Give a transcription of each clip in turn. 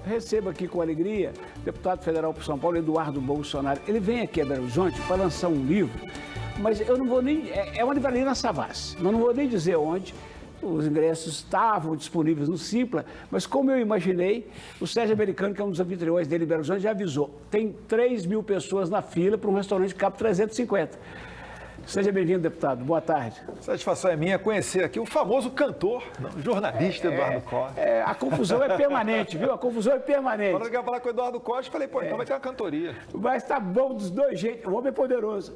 recebo aqui com alegria o deputado federal por São Paulo, Eduardo Bolsonaro. Ele vem aqui a Belo Horizonte para lançar um livro, mas eu não vou nem... É uma livraria na Savassi, mas não vou nem dizer onde. Os ingressos estavam disponíveis no Simpla, mas como eu imaginei, o Sérgio Americano, que é um dos anfitriões dele em Belo Horizonte, já avisou. Tem 3.000 pessoas na fila para um restaurante que cabe 350. Seja bem-vindo, deputado. Boa tarde. Satisfação é minha conhecer aqui o famoso cantor, jornalista Eduardo Costa. A confusão é permanente, viu? A confusão é permanente. Quando eu queria falar com o Eduardo Costa, eu falei, pô, então vai ter uma cantoria. Mas tá bom dos dois jeitos. O homem é poderoso.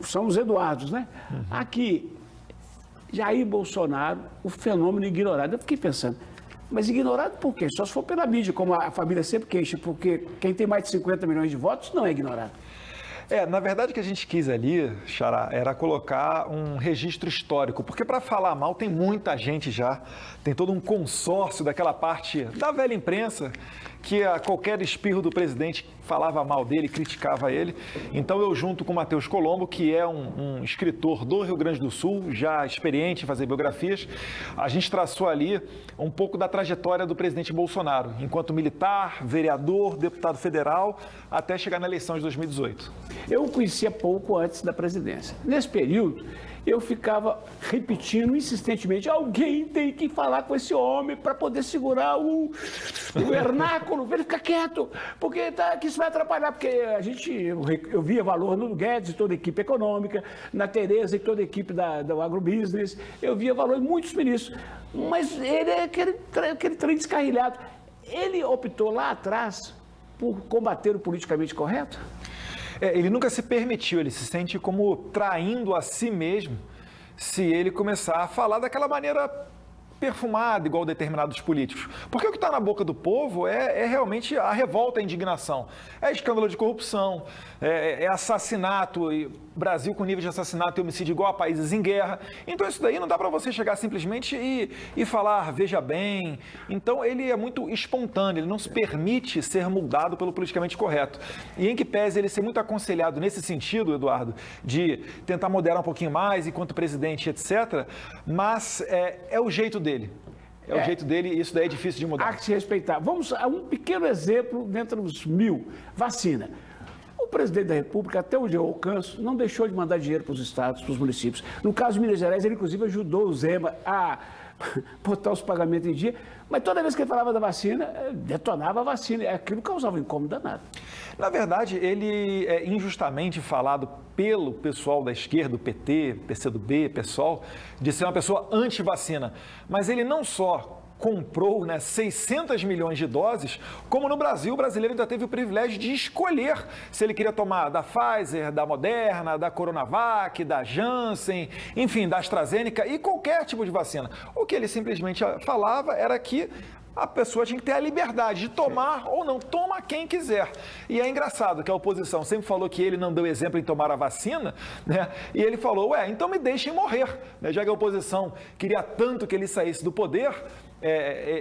São os Eduardos, né? Aqui, Jair Bolsonaro, o fenômeno ignorado. Eu fiquei pensando, mas ignorado por quê? Só se for pela mídia, como a família sempre queixa, porque quem tem mais de 50 milhões de votos não é ignorado. Na verdade o que a gente quis ali, Xará, era colocar um registro histórico, porque para falar mal tem muita gente já, tem todo um consórcio daquela parte da velha imprensa que a qualquer espirro do presidente falava mal dele, criticava ele. Então eu junto com o Matheus Colombo, que é um escritor do Rio Grande do Sul, já experiente em fazer biografias, a gente traçou ali um pouco da trajetória do presidente Bolsonaro, enquanto militar, vereador, deputado federal, até chegar na eleição de 2018. Eu o conhecia pouco antes da presidência. Nesse período, eu ficava repetindo insistentemente, alguém tem que falar com esse homem para poder segurar o vernáculo, ele fica quieto, porque que isso vai atrapalhar, porque eu via valor no Guedes e toda a equipe econômica, na Tereza e toda a equipe do agrobusiness, eu via valor em muitos ministros, mas ele é aquele trem descarrilhado. Ele optou lá atrás por combater o politicamente correto? Ele nunca se permitiu, ele se sente como traindo a si mesmo se ele começar a falar daquela maneira perfumada, igual determinados políticos. Porque o que está na boca do povo é realmente a revolta, a indignação. É escândalo de corrupção, é assassinato, Brasil com nível de assassinato e homicídio igual a países em guerra. Então isso daí não dá para você chegar simplesmente e falar, veja bem. Então ele é muito espontâneo, ele não se permite ser moldado pelo politicamente correto. E em que pese ele ser muito aconselhado nesse sentido, Eduardo, de tentar moderar um pouquinho mais enquanto presidente, etc., mas é o jeito dele. É o jeito dele e isso daí é difícil de mudar. Há que se respeitar. Vamos a um pequeno exemplo dentro dos 1000. Vacina. O presidente da República, até onde eu alcanço, não deixou de mandar dinheiro para os estados, para os municípios. No caso de Minas Gerais, ele inclusive ajudou o Zema a botar os pagamentos em dia, mas toda vez que ele falava da vacina, detonava a vacina. Aquilo causava um incômodo danado. Na verdade, ele é injustamente falado pelo pessoal da esquerda, o PT, PCdoB, PSOL, de ser uma pessoa anti-vacina. Mas ele não só comprou 600 milhões de doses, como no Brasil, o brasileiro ainda teve o privilégio de escolher se ele queria tomar da Pfizer, da Moderna, da Coronavac, da Janssen, enfim, da AstraZeneca e qualquer tipo de vacina. O que ele simplesmente falava era que a pessoa tinha que ter a liberdade de tomar ou não, toma quem quiser. E é engraçado que a oposição sempre falou que ele não deu exemplo em tomar a vacina, né? E ele falou, então me deixem morrer, né? Já que a oposição queria tanto que ele saísse do poder,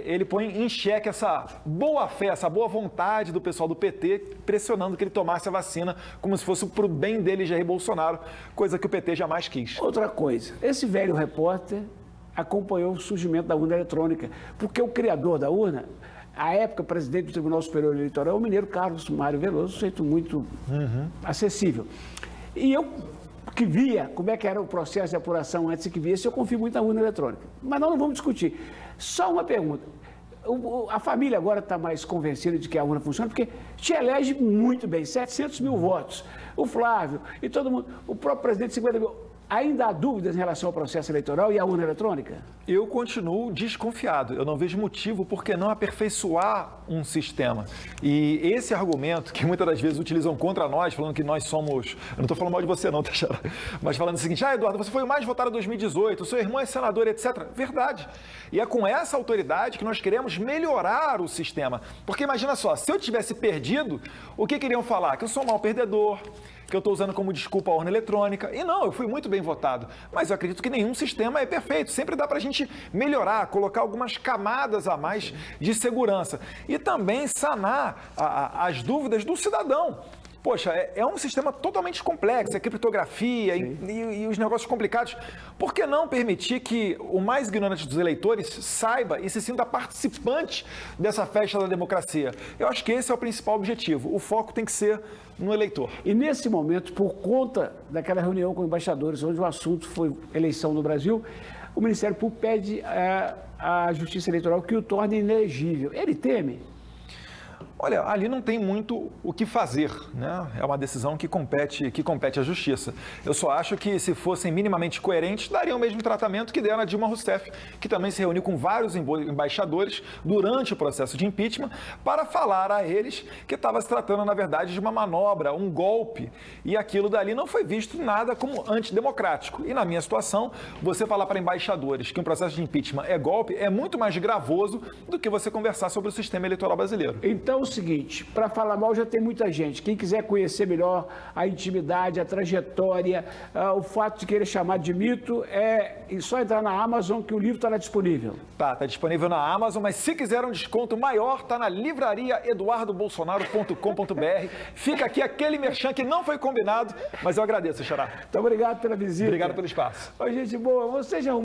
ele põe em xeque essa boa fé, essa boa vontade do pessoal do PT, pressionando que ele tomasse a vacina como se fosse para o bem dele, Jair Bolsonaro, coisa que o PT jamais quis. Outra coisa, esse velho repórter acompanhou o surgimento da urna eletrônica, porque o criador da urna, à época, presidente do Tribunal Superior Eleitoral, o mineiro Carlos Mário Veloso, um sujeito muito acessível. E eu que via como é que era o processo de apuração antes que via, eu confio muito na urna eletrônica. Mas nós não vamos discutir. Só uma pergunta. A família agora está mais convencida de que a urna funciona, porque te elege muito bem, 700 mil votos. O Flávio e todo mundo, o próprio presidente, 50 mil. Ainda há dúvidas em relação ao processo eleitoral e à urna eletrônica? Eu continuo desconfiado. Eu não vejo motivo por que não aperfeiçoar um sistema. E esse argumento que muitas das vezes utilizam contra nós, falando que nós somos... Eu não estou falando mal de você não, tá? Mas falando o seguinte, Eduardo, você foi o mais votado em 2018, o seu irmão é senador, etc. Verdade. E é com essa autoridade que nós queremos melhorar o sistema. Porque imagina só, se eu tivesse perdido, o que queriam falar? Que eu sou um mau perdedor, que eu estou usando como desculpa a urna eletrônica. E não, eu fui muito bem votado. Mas eu acredito que nenhum sistema é perfeito. Sempre dá para a gente melhorar, colocar algumas camadas a mais de segurança. E também sanar as dúvidas do cidadão. Poxa, é um sistema totalmente complexo, é criptografia e os negócios complicados. Por que não permitir que o mais ignorante dos eleitores saiba e se sinta participante dessa festa da democracia? Eu acho que esse é o principal objetivo. O foco tem que ser no eleitor. E nesse momento, por conta daquela reunião com embaixadores, onde o assunto foi eleição no Brasil, o Ministério Público pede à Justiça Eleitoral que o torne inelegível. Ele teme? Olha, ali não tem muito o que fazer, né? É uma decisão que compete à Justiça. Eu só acho que, se fossem minimamente coerentes, dariam o mesmo tratamento que deram a Dilma Rousseff, que também se reuniu com vários embaixadores durante o processo de impeachment para falar a eles que estava se tratando, na verdade, de uma manobra, um golpe, e aquilo dali não foi visto nada como antidemocrático. E na minha situação, você falar para embaixadores que um processo de impeachment é golpe é muito mais gravoso do que você conversar sobre o sistema eleitoral brasileiro. Então, o seguinte, para falar mal já tem muita gente. Quem quiser conhecer melhor a intimidade, a trajetória, o fato de querer chamar de mito, é só entrar na Amazon que o livro está lá disponível. Tá disponível na Amazon, mas se quiser um desconto maior, tá na livraria eduardobolsonaro.com.br. Fica aqui aquele merchan que não foi combinado, mas eu agradeço, Xará. Muito obrigado pela visita. Obrigado pelo espaço. Ô, gente boa, você já